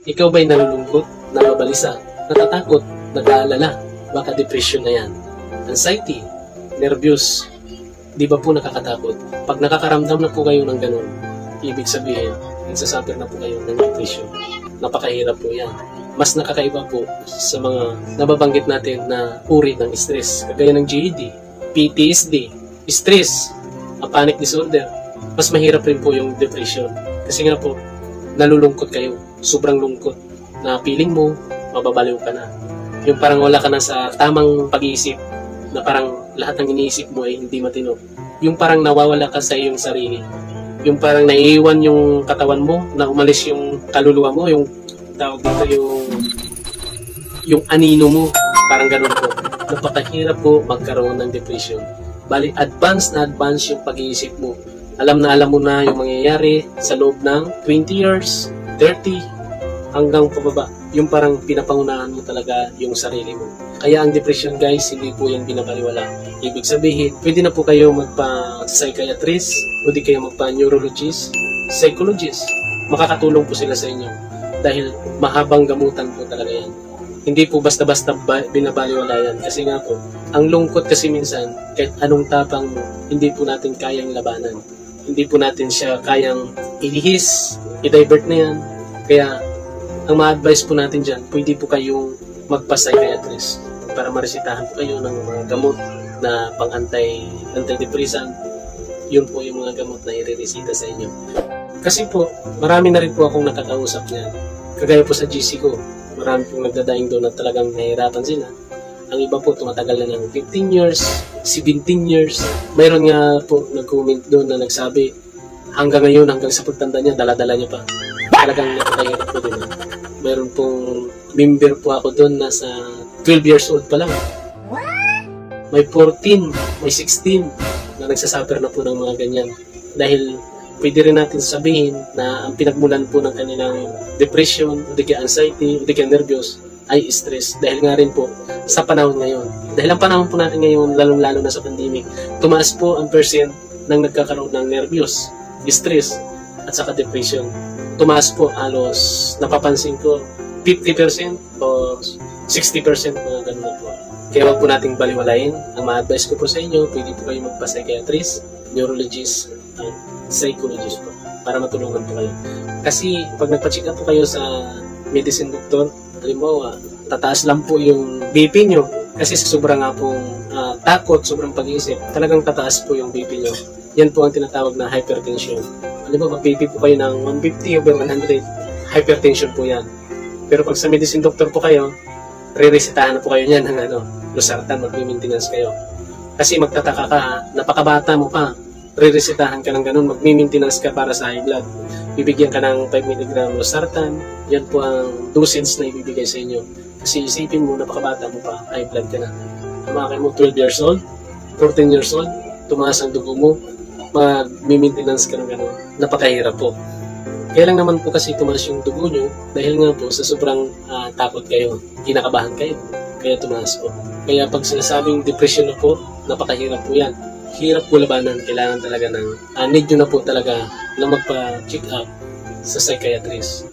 Ikaw ba'y nalulungkot, nababalisa, natatakot, nag-aalala? Baka depression na yan. Anxiety, nervous, di ba po nakakatakot? Pag nakakaramdam na po kayo ng ganun, ibig sabihin, nagsasuffer na po kayo ng depression. Napakahirap po yan. Mas nakakaiba po sa mga nababanggit natin na uri ng stress, kagaya ng GED, PTSD, stress, panic disorder. Mas mahirap rin po yung depression. Kasi nga po, nalulungkot kayo, sobrang lungkot, na feeling mo, mababaliw ka na. Yung parang wala ka na sa tamang pag-iisip, na parang lahat ng iniisip mo ay hindi matino. Yung parang nawawala ka sa iyong sarili. Yung parang naiiwan yung katawan mo, na umalis yung kaluluwa mo, yung tawag dito yung anino mo, parang ganun po. Napakahirap po magkaroon ng depression. Bali, advance yung pag-iisip mo. Alam mo na yung mangyayari sa loob ng 20 years, 30, hanggang pababa. Yung parang pinapangunahan mo talaga yung sarili mo. Kaya ang depression, guys, hindi po yan binabaliwala. Ibig sabihin, pwede na po kayo magpa-psychiatrist, pwede kayo magpa-neurologist, psychologist. Makakatulong po sila sa inyo. Dahil mahabang gamutan po talaga yan. Hindi po basta-basta binabaliwala yan. Kasi nga po, ang lungkot kasi minsan, kahit anong tapang mo, hindi po natin kayang labanan. Hindi po natin siya kayang ilihis, i-divert na yan. Kaya, ang ma-advise po natin dyan, pwede po kayong magpa-psychiatrist para maresitahan po kayo ng mga gamot na pang-antidepressant. Yun po yung mga gamot na ireresita sa inyo. Kasi po, marami na rin po akong nakakausap niyan. Kagaya po sa GC ko, marami pong nagdadaing doon at talagang nahihirapan sila. Ang iba po, tumatagal na ng 15 years, 17 years. Mayroon nga po nag-comment doon na nagsabi, hanggang ngayon, hanggang sa pagtanda niya, dala-dala niya pa. Talagang napakahirap po din. Mayroon pong member po ako doon, nasa 12 years old pa lang. May 14, may 16 na nagsasuffer na po ng mga ganyan. Dahil pwede rin natin sabihin na ang pinagmulan po ng kanilang depression, o di kaya anxiety, o di kaya nervous, ay stress. Dahil nga rin po sa panahon ngayon. Dahil ang panahon po natin ngayon, lalong-lalo na sa pandemic, tumaas po ang percent ng nagkakaroon ng nervous, stress, at saka depression. Tumaas po halos, napapansin ko, 50% o 60% mga ganun na po. Kaya wag po nating baliwalain. Ang ma-advise ko po sa inyo, pwede po kayo magpa-psychiatrist, neurologist, at psychologist po, para matulungan po kayo. Kasi pag nagpa-check up po kayo sa medicine doctor, halimbawa, tataas lang po yung BP nyo kasi sa sobrang nga pong takot, sobrang pag-iisip, talagang tataas po yung BP nyo. Yan po ang tinatawag na hypertension. Halimbawa, mag-BP po kayo ng 150/100, hypertension po yan. Pero pag sa medicine doctor po kayo, re-resetahan na po kayo niyan ng losartan, mag-maintenance kayo. Kasi magtataka ka, napakabata mo pa, re-resetahan ka ng ganun, mag-maintenance ka para sa high blood. Bibigyan ka ng 5 mg losartan, yan po ang dosage na ibibigay sa inyo. Kasi isipin mo, napakabata mo pa, high blood ka na. Tumakay mo 12 years old, 14 years old, tumaas ang dugo mo, mag-maintenance ka ng ganun. Napakahirap po. Kaya lang naman po kasi tumaas yung dugo nyo dahil nga po sa sobrang takot kayo, kinakabahan kayo, kaya tumaas po. Kaya pag sinasabing depression na po, napakahirap po yan. Hirap po labanan, kailangan talaga ng need nyo na po talaga na magpa-check up sa psychiatrist.